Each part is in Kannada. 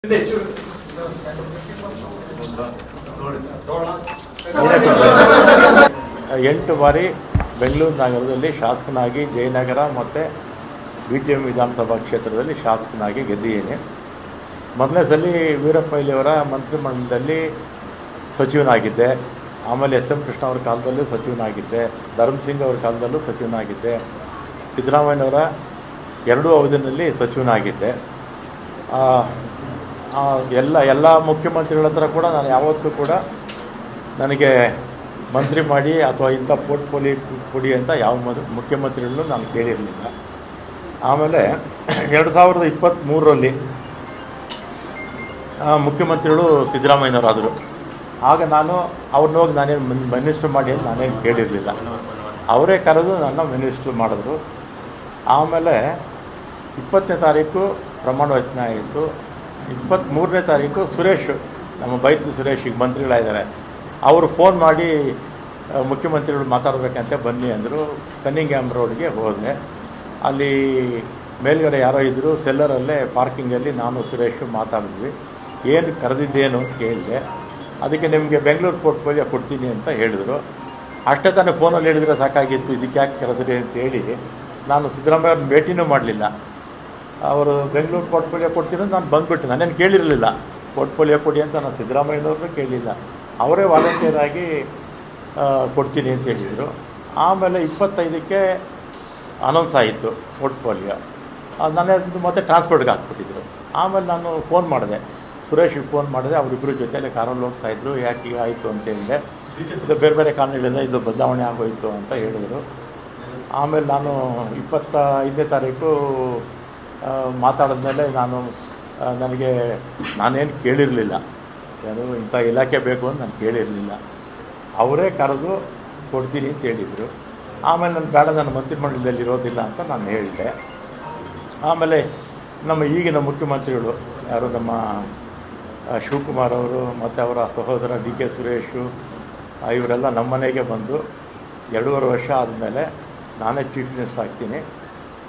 8 ಬಾರಿ ಬೆಂಗಳೂರು ನಗರದಲ್ಲಿ ಶಾಸಕನಾಗಿ ಜಯನಗರ ಮತ್ತು BTM ವಿಧಾನಸಭಾ ಕ್ಷೇತ್ರದಲ್ಲಿ ಶಾಸಕನಾಗಿ ಗೆದ್ದಿದ್ದೇನೆ. ಮೊದಲನೇ ಸಲ ವೀರಪ್ಪ ಮೊಯ್ಲಿಯವರ ಮಂತ್ರಿಮಂಡಲದಲ್ಲಿ ಸಚಿವನಾಗಿದ್ದೆ. ಆಮೇಲೆ SM ಕೃಷ್ಣ ಅವರ ಕಾಲದಲ್ಲೂ ಸಚಿವನಾಗಿದ್ದೆ. ಧರ್ಮಸಿಂಗ್ ಅವರ ಕಾಲದಲ್ಲೂ ಸಚಿವನಾಗಿದ್ದೆ. ಸಿದ್ದರಾಮಯ್ಯನವರ ಎರಡೂ ಅವಧಿಯಲ್ಲಿ ಸಚಿವನಾಗಿದ್ದೆ. ಎಲ್ಲ ಮುಖ್ಯಮಂತ್ರಿಗಳ ಹತ್ರ ಕೂಡ ನಾನು ಯಾವತ್ತೂ ಕೂಡ ನನಗೆ ಮಂತ್ರಿ ಮಾಡಿ ಅಥವಾ ಇಂಥ ಪೋರ್ಟ್ಫೋಲಿಯೋ ಕೊಡಿ ಅಂತ ಯಾವ ಮುಖ್ಯಮಂತ್ರಿಗಳನ್ನೂ ನಾನು ಕೇಳಿರಲಿಲ್ಲ. ಆಮೇಲೆ 2023ರಲ್ಲಿ ಮುಖ್ಯಮಂತ್ರಿಗಳು ಸಿದ್ದರಾಮಯ್ಯನವರಾದರು. ಆಗ ನಾನು ಅವ್ರನ್ನ ಹೋಗಿ ನಾನೇನು ಮಿನಿಸ್ಟ್ರ್ ಮಾಡಿ ಅಂತ ನಾನೇನು ಕೇಳಿರಲಿಲ್ಲ. ಅವರೇ ಕರೆದು ನನ್ನ ಮಿನಿಸ್ಟ್ರ್ ಮಾಡಿದ್ರು. ಆಮೇಲೆ 20ನೇ ತಾರೀಕು ಪ್ರಮಾಣ ವಚನ ಆಯಿತು. 23ನೇ ತಾರೀಕು ಸುರೇಶ್, ನಮ್ಮ ಬೈರತಿ ಸುರೇಶ್ ಈಗ ಮಂತ್ರಿಗಳಾಗಿದ್ದಾರೆ, ಅವರು ಫೋನ್ ಮಾಡಿ ಮುಖ್ಯಮಂತ್ರಿಗಳು ಮಾತಾಡಬೇಕಂತೆ ಬನ್ನಿ ಅಂದರು. ಕನ್ನಿಂಗ್ಹ್ಯಾಮ್ ರೋಡ್ಗೆ ಹೋದೆ. ಅಲ್ಲಿ ಮೇಲ್ಗಡೆ ಯಾರೋ ಇದ್ದರು, ಸೆಲ್ಲರಲ್ಲೇ ಪಾರ್ಕಿಂಗಲ್ಲಿ ನಾನು ಸುರೇಶ್ ಮಾತಾಡಿದ್ವಿ. ಏನು ಕರೆದಿದ್ದೇನು ಅಂತ ಕೇಳಿದೆ. ಅದಕ್ಕೆ ನಿಮಗೆ ಬೆಂಗಳೂರು ಪೋರ್ಟ್ಫೋಲಿಯೋ ಕೊಡ್ತೀನಿ ಅಂತ ಹೇಳಿದರು. ಅಷ್ಟೇ ತಾನೇ ಫೋನಲ್ಲಿ ಹೇಳಿದರೆ ಸಾಕಾಗಿತ್ತು, ಇದಕ್ಕೆ ಯಾಕೆ ಕರೆದ್ರಿ ಅಂತೇಳಿ ನಾನು ಸಿದ್ದರಾಮಯ್ಯ ಅವ್ರನ್ನ ಭೇಟಿನೂ ಮಾಡಲಿಲ್ಲ. ಅವರು ಬೆಂಗಳೂರು ಪೋರ್ಟ್ಫೋಲಿಯೋ ಕೊಡ್ತೀನಿ ಅಂತ ನಾನು ಬಂದುಬಿಟ್ಟು ನಾನೇನು ಕೇಳಿರಲಿಲ್ಲ. ಪೋರ್ಟ್ಫೋಲಿಯೋ ಕೊಡಿ ಅಂತ ನಾನು ಸಿದ್ದರಾಮಯ್ಯನವ್ರನ್ನೂ ಕೇಳಲಿಲ್ಲ. ಅವರೇ ವಾಲಂಟಿಯರ್ ಆಗಿ ಕೊಡ್ತೀನಿ ಅಂತ ಹೇಳಿದರು. ಆಮೇಲೆ 25ಕ್ಕೆ ಅನೌನ್ಸ್ ಆಯಿತು ಪೋರ್ಟ್ಫೋಲಿಯೋ. ನನ್ನದು ಮತ್ತೆ ಟ್ರಾನ್ಸ್ಪೋರ್ಟ್ಗೆ ಹಾಕ್ಬಿಟ್ಟಿದ್ರು. ಆಮೇಲೆ ನಾನು ಫೋನ್ ಮಾಡಿದೆ, ಸುರೇಶ್ಗೆ ಫೋನ್ ಮಾಡಿದೆ. ಅವರಿಬ್ಬರು ಜೊತೆಯಲ್ಲೇ ಕಾರಲ್ಲಿ ಹೋಗ್ತಾಯಿದ್ರು. ಯಾಕೆ ಈಗ ಆಯಿತು ಅಂತ ಹೇಳಿದೆ. ಇದು ಬೇರೆ ಬೇರೆ ಕಾರಣಗಳಿಂದ ಇದು ಬದಲಾವಣೆ ಆಗೋಯಿತು ಅಂತ ಹೇಳಿದರು. ಆಮೇಲೆ ನಾನು 25ನೇ ತಾರೀಕು ಮಾತಾಡಿದ್ಮೇಲೆ ನಾನೇನು ಕೇಳಿರಲಿಲ್ಲ, ಏನು ಇಂಥ ಇಲಾಖೆ ಬೇಕು ಅಂತ ನಾನು ಕೇಳಿರಲಿಲ್ಲ. ಅವರೇ ಕರೆದು ಕೊಡ್ತೀನಿ ಅಂತ ಹೇಳಿದರು. ಆಮೇಲೆ ನಾನು ಬೇಡ, ನನ್ನ ಮಂತ್ರಿಮಂಡಲದಲ್ಲಿ ಇರೋದಿಲ್ಲ ಅಂತ ನಾನು ಹೇಳಿದೆ. ಆಮೇಲೆ ನಮ್ಮ ಈಗಿನ ಮುಖ್ಯಮಂತ್ರಿಗಳು ಯಾರು, ನಮ್ಮ ಶಿವಕುಮಾರ್ ಅವರು ಮತ್ತು ಅವರ ಸಹೋದರ DK ಸುರೇಶು, ಇವರೆಲ್ಲ ನಮ್ಮ ಮನೆಗೆ ಬಂದು 2.5 ವರ್ಷ ಆದಮೇಲೆ ನಾನೇ ಚೀಫ್ ಮಿನಿಸ್ಟರ್ ಆಗ್ತೀನಿ,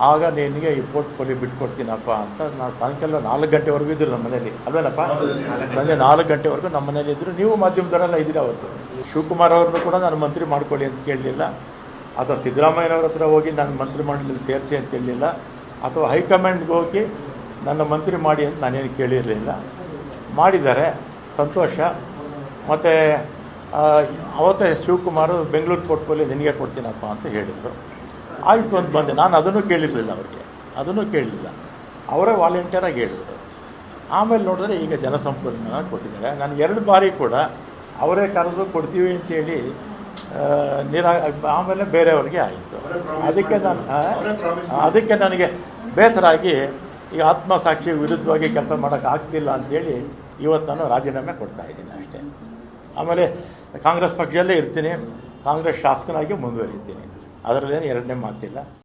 ಆಗ ನಿನಗೆ ಈ ಪೋರ್ಟ್ಫೋಲಿಯೋ ಬಿಟ್ಕೊಡ್ತೀನಪ್ಪ ಅಂತ. ನಾನು ಸಾಯಂಕಾಲ 4 ಗಂಟೆವರೆಗೂ ಇದ್ದರು ನಮ್ಮ ಮನೇಲಿ, ಅಲ್ವೇನಪ್ಪ? ಸಂಜೆ 4 ಗಂಟೆವರೆಗೂ ನಮ್ಮ ಮನೇಲಿ ಇದ್ದರು. ನೀವು ಮಾಧ್ಯಮದವರೆಲ್ಲ ಇದ್ದೀರ ಅವತ್ತು. ಶಿವಕುಮಾರ್ ಅವ್ರನ್ನೂ ಕೂಡ ನಾನು ಮಂತ್ರಿ ಮಾಡ್ಕೊಳ್ಳಿ ಅಂತ ಕೇಳಲಿಲ್ಲ, ಅಥವಾ ಸಿದ್ದರಾಮಯ್ಯನವ್ರ ಹತ್ರ ಹೋಗಿ ನನ್ನ ಮಂತ್ರಿಮಂಡಲದಲ್ಲಿ ಸೇರಿಸಿ ಅಂತ ಹೇಳಲಿಲ್ಲ, ಅಥವಾ ಹೈಕಮಾಂಡ್ಗೆ ಹೋಗಿ ನನ್ನ ಮಂತ್ರಿ ಮಾಡಿ ಅಂತ ನಾನೇನು ಕೇಳಿರಲಿಲ್ಲ. ಮಾಡಿದ್ದಾರೆ, ಸಂತೋಷ. ಮತ್ತು ಅವತ್ತೇ ಶಿವಕುಮಾರು ಬೆಂಗಳೂರು ಪೋರ್ಟ್ಫೋಲಿಯೋ ನಿನಗೆ ಕೊಡ್ತೀನಪ್ಪ ಅಂತ ಹೇಳಿದರು. ಆಯಿತು ಅಂತ ಬಂದೆ. ನಾನು ಅದನ್ನು ಕೇಳಿರಲಿಲ್ಲ, ಅವ್ರಿಗೆ ಅದನ್ನು ಕೇಳಲಿಲ್ಲ. ಅವರೇ ವಾಲಂಟಿಯರಾಗಿ ಹೇಳಿದರು. ಆಮೇಲೆ ನೋಡಿದ್ರೆ ಈಗ ಜಲಸಂಪನ್ಮೂಲ ಕೊಟ್ಟಿದ್ದಾರೆ. ನಾನು 2 ಬಾರಿ ಕೂಡ ಅವರೇ ಕರೆದು ಕೊಡ್ತೀವಿ ಅಂತೇಳಿ ಆಮೇಲೆ ಬೇರೆಯವ್ರಿಗೆ ಆಯಿತು. ಅದಕ್ಕೆ ನನಗೆ ಬೇಸರ ಆಗಿ ಈಗ ಆತ್ಮಸಾಕ್ಷಿ ವಿರುದ್ಧವಾಗಿ ಕೆಲಸ ಮಾಡೋಕ್ಕಾಗ್ತಿಲ್ಲ ಅಂಥೇಳಿ ಇವತ್ತು ನಾನು ರಾಜೀನಾಮೆ ಕೊಡ್ತಾಯಿದ್ದೀನಿ ಅಷ್ಟೇ. ಆಮೇಲೆ ಕಾಂಗ್ರೆಸ್ ಪಕ್ಷದಲ್ಲೇ ಇರ್ತೀನಿ, ಕಾಂಗ್ರೆಸ್ ಶಾಸಕನಾಗಿ ಮುಂದುವರಿತೀನಿ, ಅದರಲ್ಲೇನು ಎರಡನೇ ಮಾತಿಲ್ಲ.